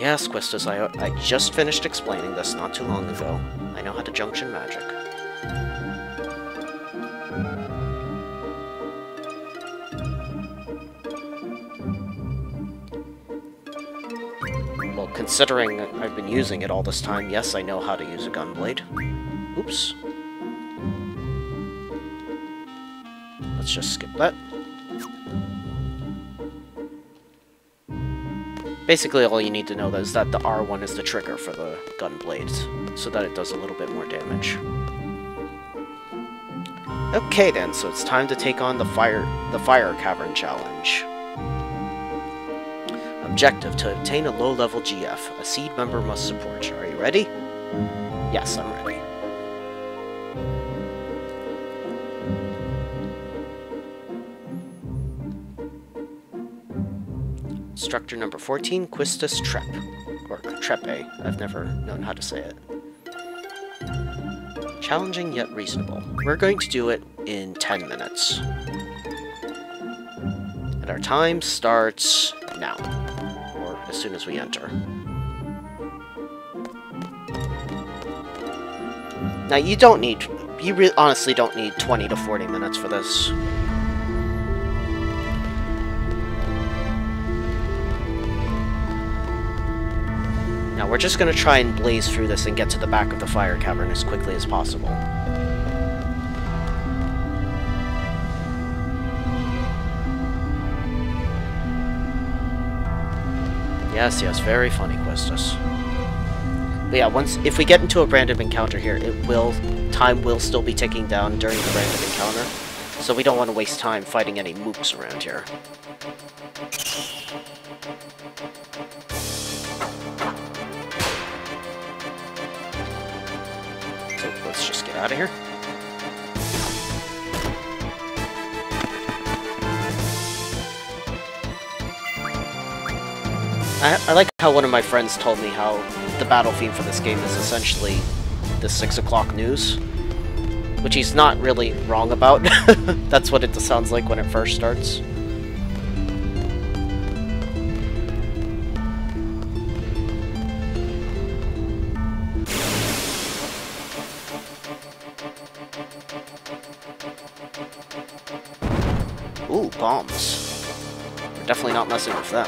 Yes, Quistis, I just finished explaining this not too long ago. I know how to junction magic. Well, considering I've been using it all this time, yes, I know how to use a gunblade. Oops. Let's just skip that. Basically, all you need to know is that the R1 is the trigger for the gunblades, so that it does a little bit more damage. Okay then, so it's time to take on the Fire Cavern challenge. Objective: to obtain a low-level GF, a seed member must support you. Are you ready? Yes, I'm ready. Instructor number 14, Quistis Trep. Or Trepe. I've never known how to say it. Challenging yet reasonable. We're going to do it in 10 minutes. And our time starts now. Or as soon as we enter. Now you don't need... You honestly don't need 20 to 40 minutes for this. Now we're just going to try and blaze through this and get to the back of the Fire Cavern as quickly as possible. Yes, yes, very funny, Quistis. But yeah, if we get into a random encounter here, time will still be ticking down during the random encounter, so we don't want to waste time fighting any mooks around here. Let's just get out of here. I like how one of my friends told me how the battle theme for this game is essentially the 6 o'clock news, which he's not really wrong about. That's what it sounds like when it first starts. Ooh, bombs. We're definitely not messing with them.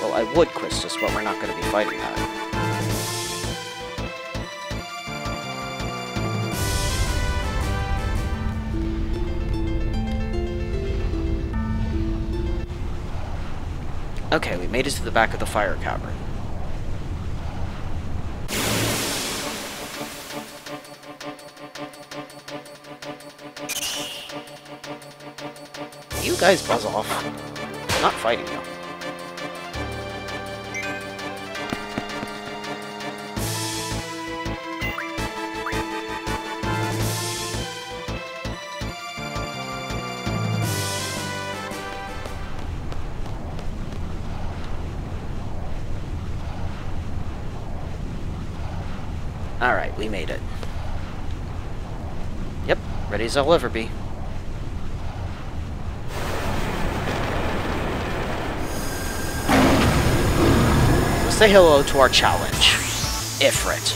Well, I would, Quistis, but we're not going to be fighting that. Okay, we made it to the back of the Fire Cavern. You guys buzz off. I'm not fighting you. Alright, we made it. Yep, ready as I'll ever be. Say hello to our challenge, Ifrit.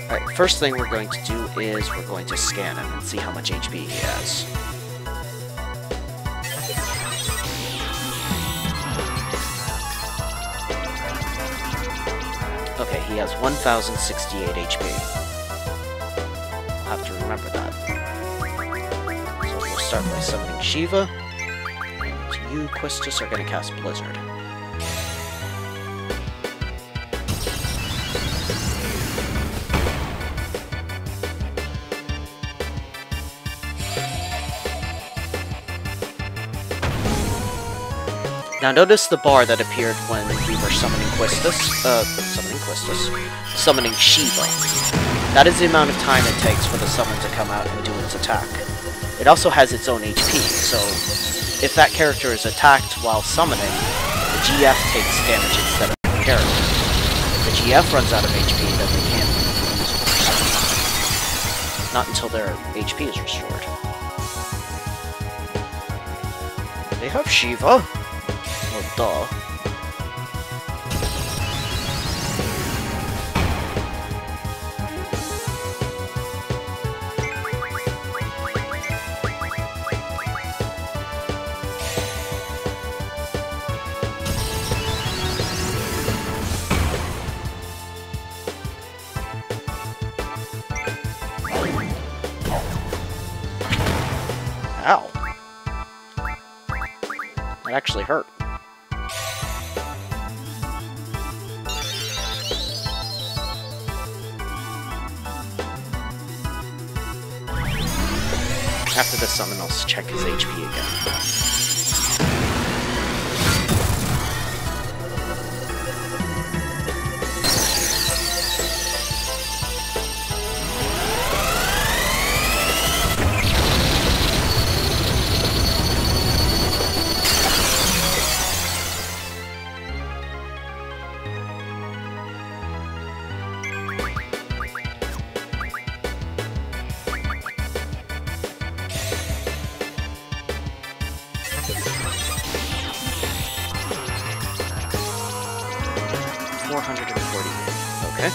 Alright, first thing we're going to do is we're going to scan him and see how much HP he has. Okay, he has 1068 HP. Have to remember that. So we'll start by summoning Shiva, and you, Quistis, are going to cast Blizzard. Now notice the bar that appeared when we were summoning Shiva. That is the amount of time it takes for the summon to come out and do its attack. It also has its own HP, so if that character is attacked while summoning, the GF takes damage instead of character. If the GF runs out of HP, then they can't use it. Not until their HP is restored. They have Shiva? Well, duh. Ow. That actually hurt. After this summon, I'll check his HP again. Okay.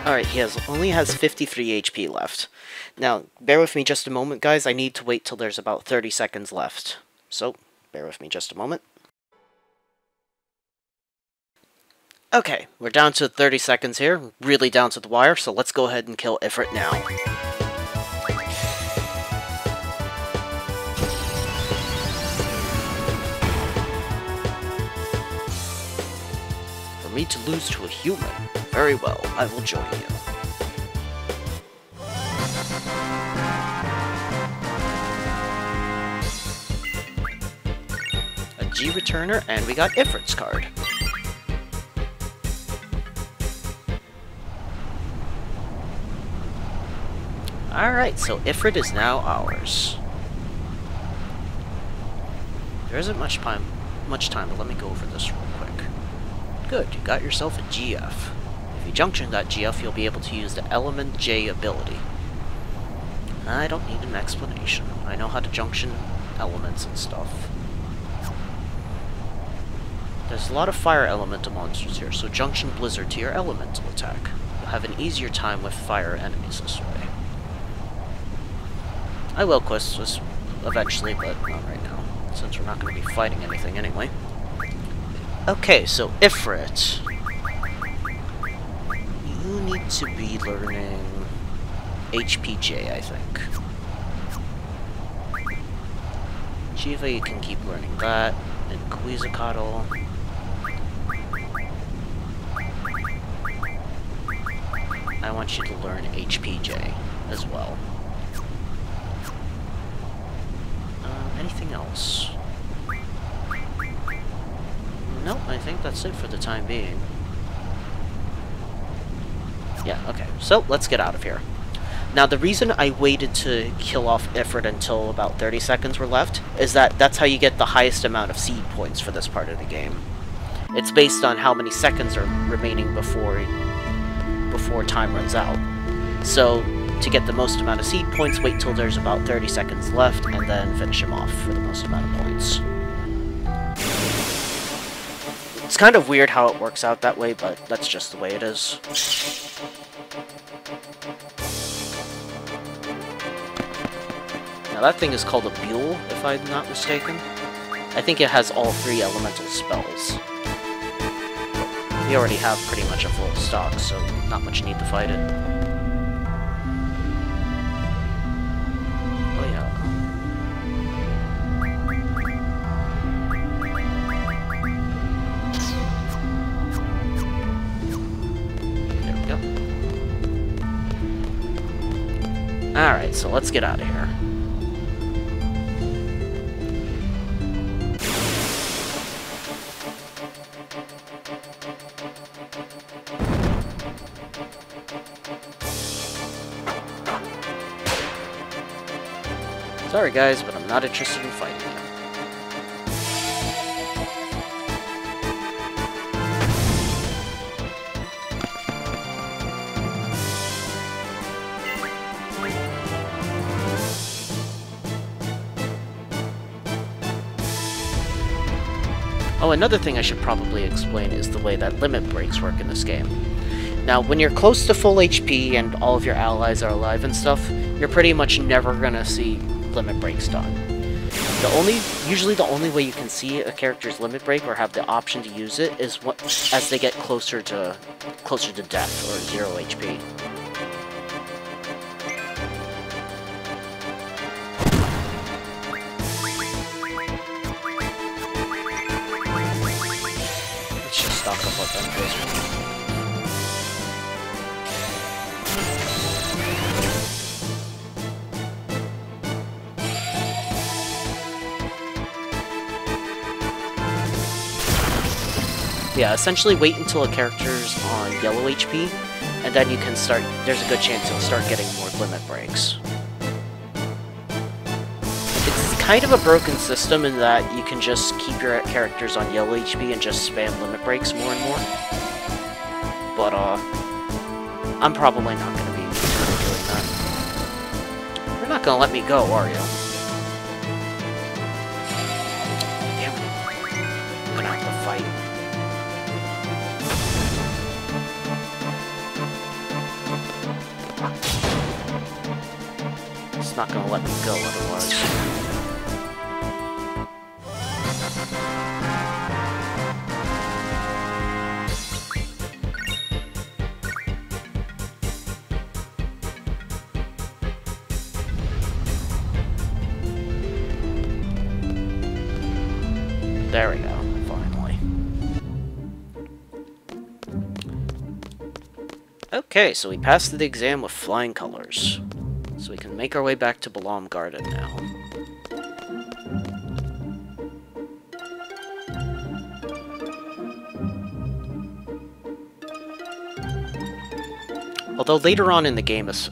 Alright, he only has 53 HP left. Now, bear with me just a moment, guys. I need to wait till there's about 30 seconds left. So, bear with me just a moment. Okay, we're down to 30 seconds here. Really down to the wire, so let's go ahead and kill Ifrit now. For me to lose to a human? Very well, I will join you. A G returner, and we got Ifrit's card. Alright, so Ifrit is now ours. There isn't much time, but let me go over this real quick. Good, you got yourself a GF. If you junction that GF, you'll be able to use the Element J ability. I don't need an explanation. I know how to junction elements and stuff. There's a lot of fire elemental monsters here, so junction Blizzard to your elemental attack. You'll have an easier time with fire enemies this way. I will quest this eventually, but not right now, since we're not going to be fighting anything anyway. Okay, so Ifrit. You need to be learning HPJ, I think. Shiva, you can keep learning that. And Quetzalcoatl. I want you to learn HPJ as well. Anything else? Nope, I think that's it for the time being. Yeah, okay. So, let's get out of here. Now, the reason I waited to kill off Ifrit until about 30 seconds were left is that that's how you get the highest amount of seed points for this part of the game. It's based on how many seconds are remaining before time runs out. So, to get the most amount of seed points, wait till there's about 30 seconds left, and then finish him off for the most amount of points. It's kind of weird how it works out that way, but that's just the way it is. Now that thing is called a Buell, if I'm not mistaken. I think it has all 3 elemental spells. We already have pretty much a full stock, so not much need to fight it. Oh yeah. There we go. Alright, so let's get out of here. Sorry guys, but I'm not interested in fighting you. Oh, another thing I should probably explain is the way that limit breaks work in this game. Now, when you're close to full HP and all of your allies are alive and stuff, you're pretty much never gonna see limit breaks done. Usually the only way you can see a character's limit break or have the option to use it is as they get closer to death or 0 HP. Let's just stock up on them first. Yeah, essentially wait until a character's on yellow HP, and then you can start, there's a good chance you'll start getting more limit breaks. It's kind of a broken system in that you can just keep your characters on yellow HP and just spam limit breaks more and more. But, I'm probably not going to be doing that. You're not going to let me go, are you? Damn it. I'm going to have to fight. It's not gonna let me go otherwise. There we go, finally. Okay, so we passed the exam with flying colors. So we can make our way back to VIII Garden now. Although later on in the game, as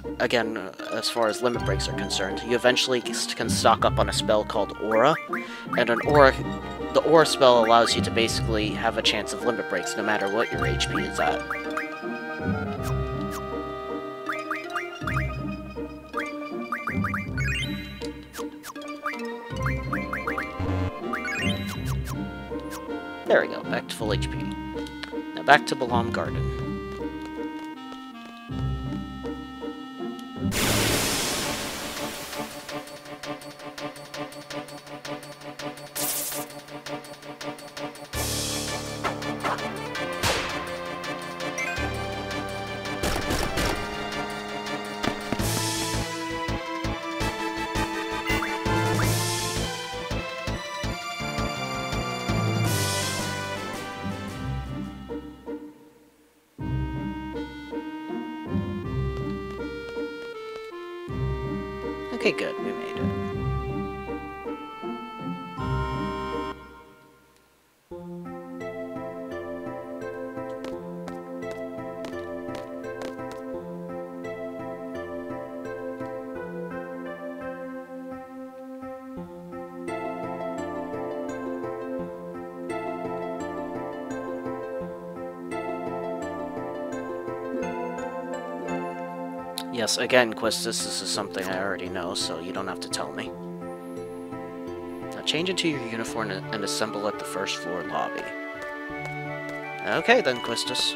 far as limit breaks are concerned, you eventually can stock up on a spell called Aura, and the Aura spell allows you to basically have a chance of limit breaks no matter what your HP is at. There we go, back to full HP. Now back to VIII Garden. Okay, good. We made it. Yes, again, Quistis, this is something I already know, so you don't have to tell me. Now change into your uniform and assemble at the first floor lobby. Okay then, Quistis.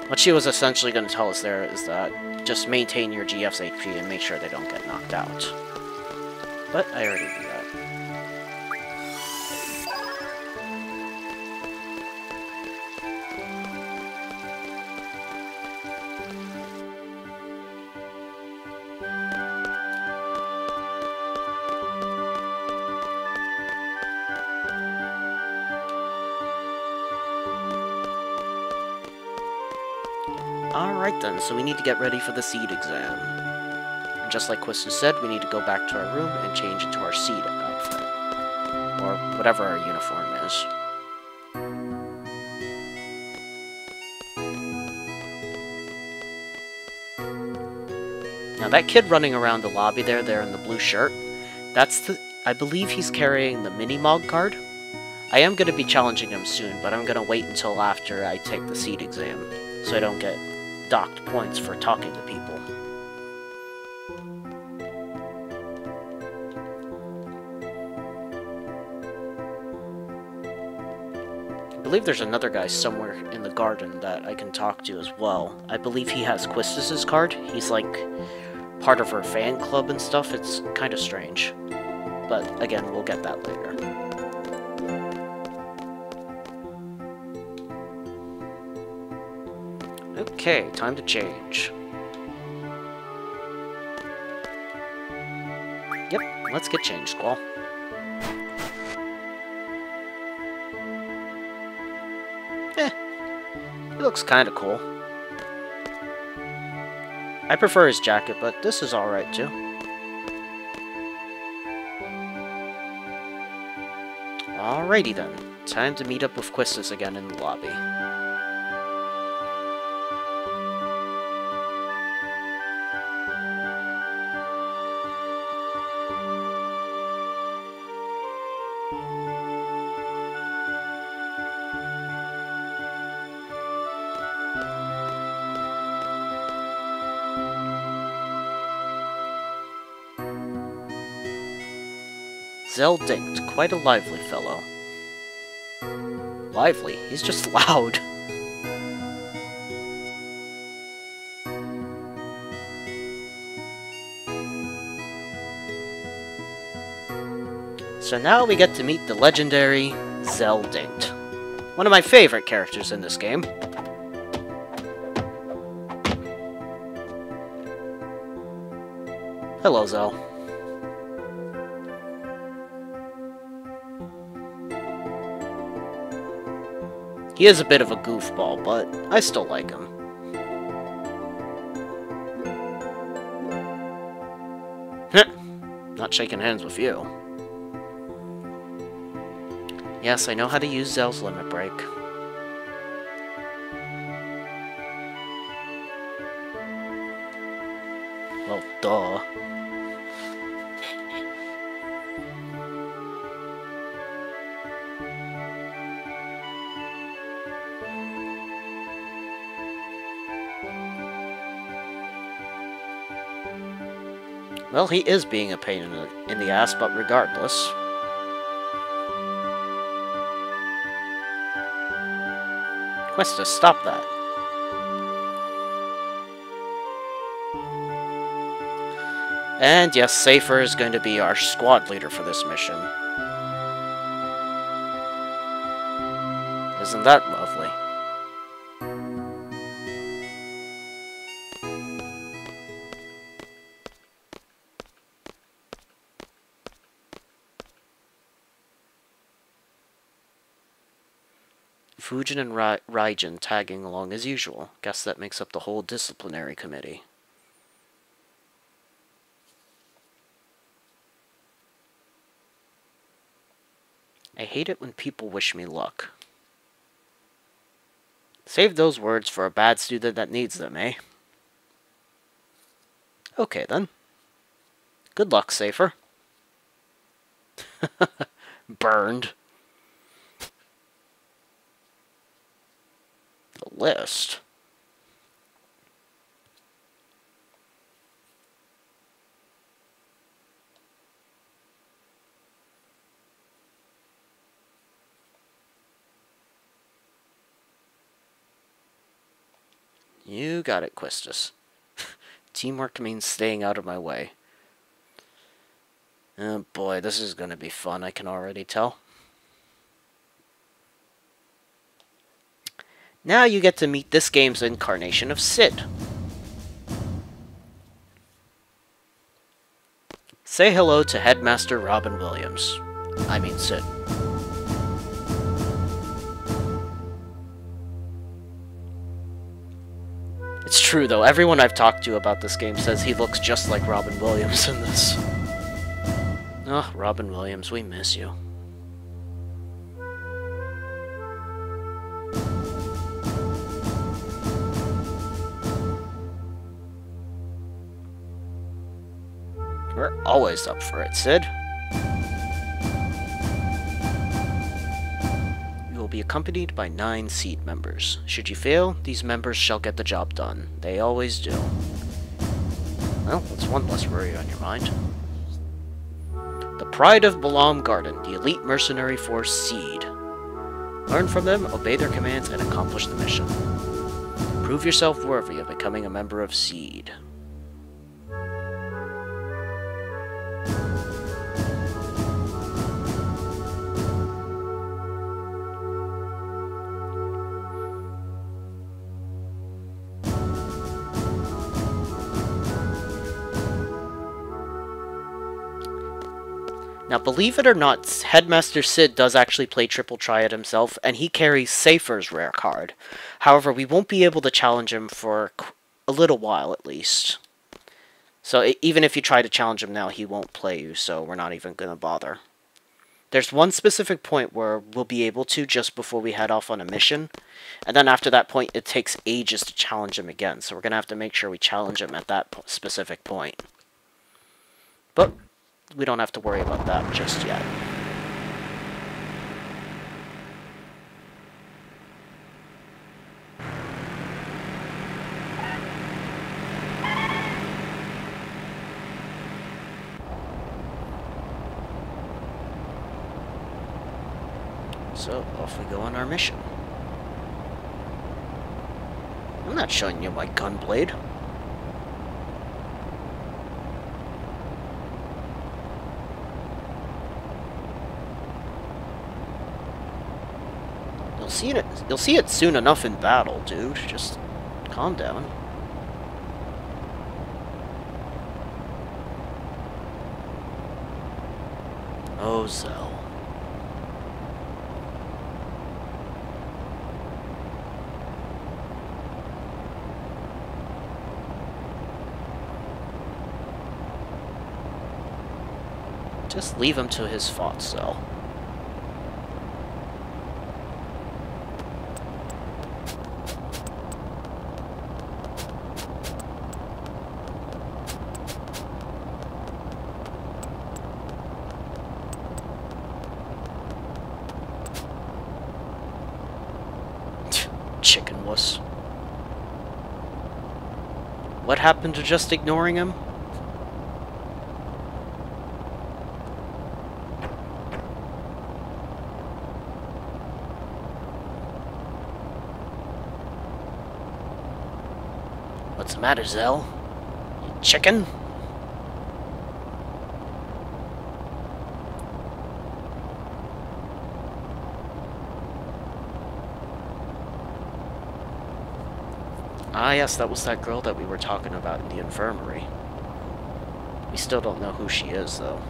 What she was essentially going to tell us there is that just maintain your GF's HP and make sure they don't get knocked out. But I already knew that. Alright then, so we need to get ready for the seed exam. And just like Quistis said, we need to go back to our room and change into our seed outfit. Or whatever our uniform is. Now that kid running around the lobby there in the blue shirt, I believe he's carrying the mini-mog card. I am going to be challenging him soon, but I'm going to wait until after I take the seed exam, so I don't get docked points for talking to people. I believe there's another guy somewhere in the garden that I can talk to as well. I believe he has Quistis' card. He's like part of her fan club and stuff. It's kind of strange. But again, we'll get that later. Okay, time to change. Yep, let's get changed, Squall. He looks kinda cool. I prefer his jacket, but this is alright too. Alrighty then, time to meet up with Quistis again in the lobby. Zell Dinkt, quite a lively fellow. Lively? He's just loud. So now we get to meet the legendary Zell Dinkt. One of my favorite characters in this game. Hello, Zell. He is a bit of a goofball, but I still like him. Not shaking hands with you. Yes, I know how to use Zell's limit break. Well, duh. Well, he is being a pain in the ass, but regardless. Quistis, stop that. And yes, Safer is going to be our squad leader for this mission. Isn't that lovely? Fujin and Raijin tagging along as usual. Guess that makes up the whole disciplinary committee. I hate it when people wish me luck. Save those words for a bad student that needs them, eh? Okay, then. Good luck, Safer. Burned. The list. You got it, Quistis. Teamwork means staying out of my way. Oh boy, this is gonna be fun, I can already tell. Now you get to meet this game's incarnation of Sid. Say hello to Headmaster Robin Williams. I mean Sid. It's true though, everyone I've talked to about this game says he looks just like Robin Williams in this. Oh, Robin Williams, we miss you. We're always up for it, Sid. You will be accompanied by 9 seed members. Should you fail, these members shall get the job done. They always do. Well, that's one less worry on your mind. The Pride of Balam Garden, the elite mercenary force Seed. Learn from them, obey their commands, and accomplish the mission. Prove yourself worthy of becoming a member of Seed. Now, believe it or not, Headmaster Sid does actually play Triple Triad himself, and he carries Safer's rare card. However, we won't be able to challenge him for a little while, at least. So, even if you try to challenge him now, he won't play you, so we're not even going to bother. There's one specific point where we'll be able to just before we head off on a mission, and then after that point, it takes ages to challenge him again, so we're going to have to make sure we challenge him at that specific point. But we don't have to worry about that just yet. So, off we go on our mission. I'm not showing you my gunblade. You'll see it soon enough in battle, dude. Just calm down. Oh, Zell. Just leave him to his thoughts, Zell. Chicken wuss. What happened to just ignoring him? What's the matter, Zell? You chicken? Ah, yes, that was that girl that we were talking about in the infirmary. We still don't know who she is, though.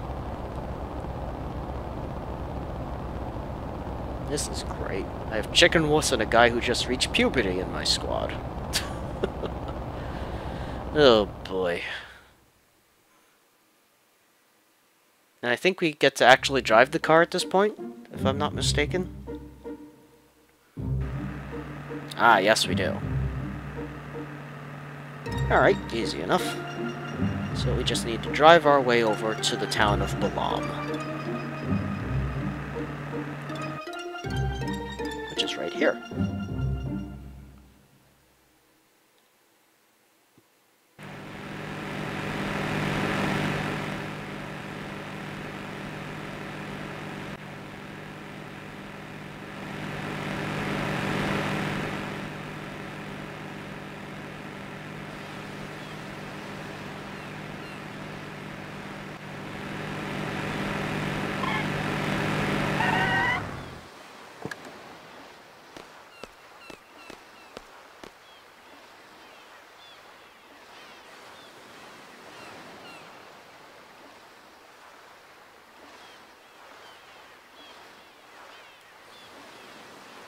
This is great. I have chicken wuss and a guy who just reached puberty in my squad. Oh, boy. And I think we get to actually drive the car at this point. if I'm not mistaken. Ah, yes we do. Alright, easy enough. So we just need to drive our way over to the town of Balam, which is right here.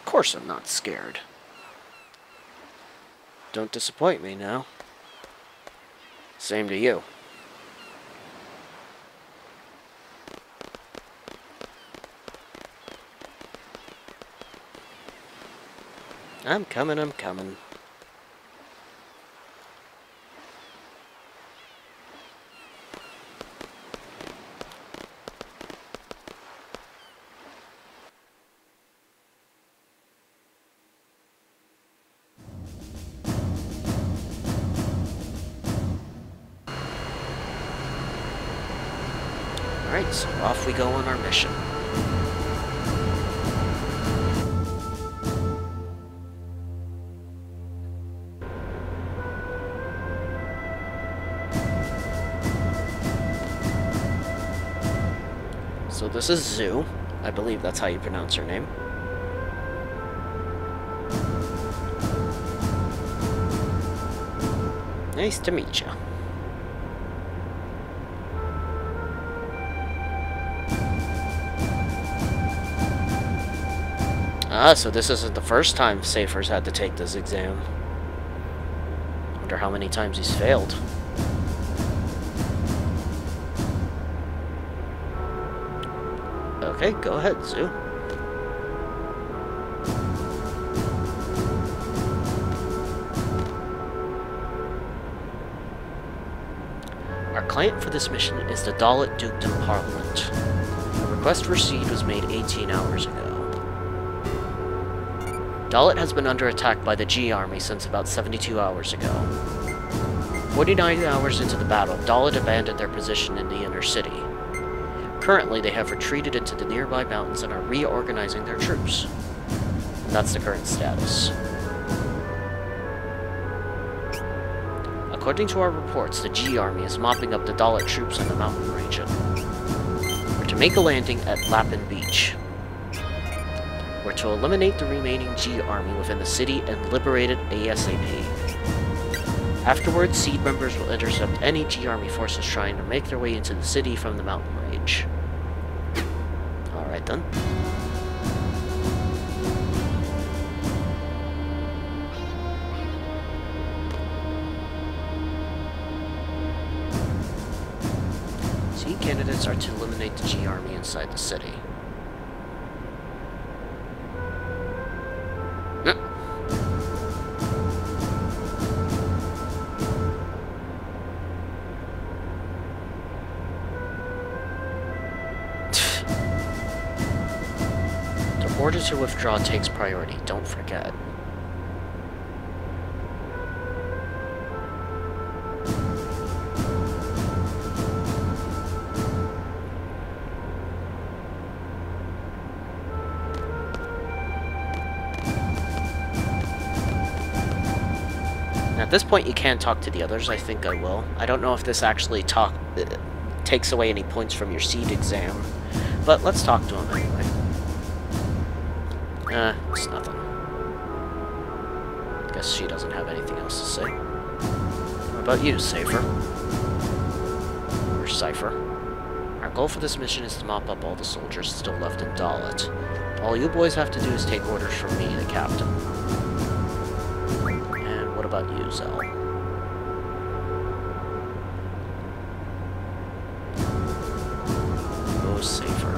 Of course I'm not scared. Don't disappoint me now. Same to you. I'm coming, I'm coming. Alright, so off we go on our mission. So this is Zoo. I believe that's how you pronounce her name. Nice to meet you. Ah, so this isn't the first time Safer's had to take this exam. Wonder how many times he's failed. Okay, go ahead, Zoo. Our client for this mission is the Dalit Dukedom Parliament. A request for seed was made 18 hours ago. Dalit has been under attack by the G Army since about 72 hours ago. 49 hours into the battle, Dalit abandoned their position in the inner city. Currently, they have retreated into the nearby mountains and are reorganizing their troops. And that's the current status. According to our reports, the G Army is mopping up the Dalit troops in the mountain region. We're to make a landing at Lapin Beach. We're to eliminate the remaining G Army within the city and liberate it ASAP. Afterwards, Seed members will intercept any G Army forces trying to make their way into the city from the mountain range. Alright then. Seed candidates are to eliminate the G Army inside the city. Order to withdraw takes priority, don't forget. Now, at this point you can talk to the others, I think I will. I don't know if this actually takes away any points from your seed exam, but let's talk to him anyway. It's nothing. Guess she doesn't have anything else to say. What about you, Safer? Or Cypher? Our goal for this mission is to mop up all the soldiers still left in Dalit. All you boys have to do is take orders from me, the captain. And what about you, Zell? Oh, Safer.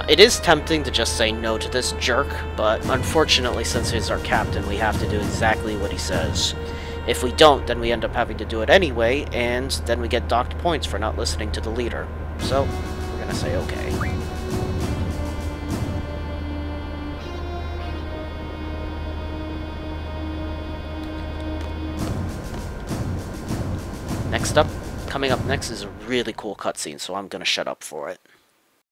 Now, it is tempting to just say no to this jerk, but unfortunately, since he's our captain, we have to do exactly what he says. If we don't, then we end up having to do it anyway, and then we get docked points for not listening to the leader. So, we're gonna say okay. Coming up next is a really cool cutscene, so I'm gonna shut up for it.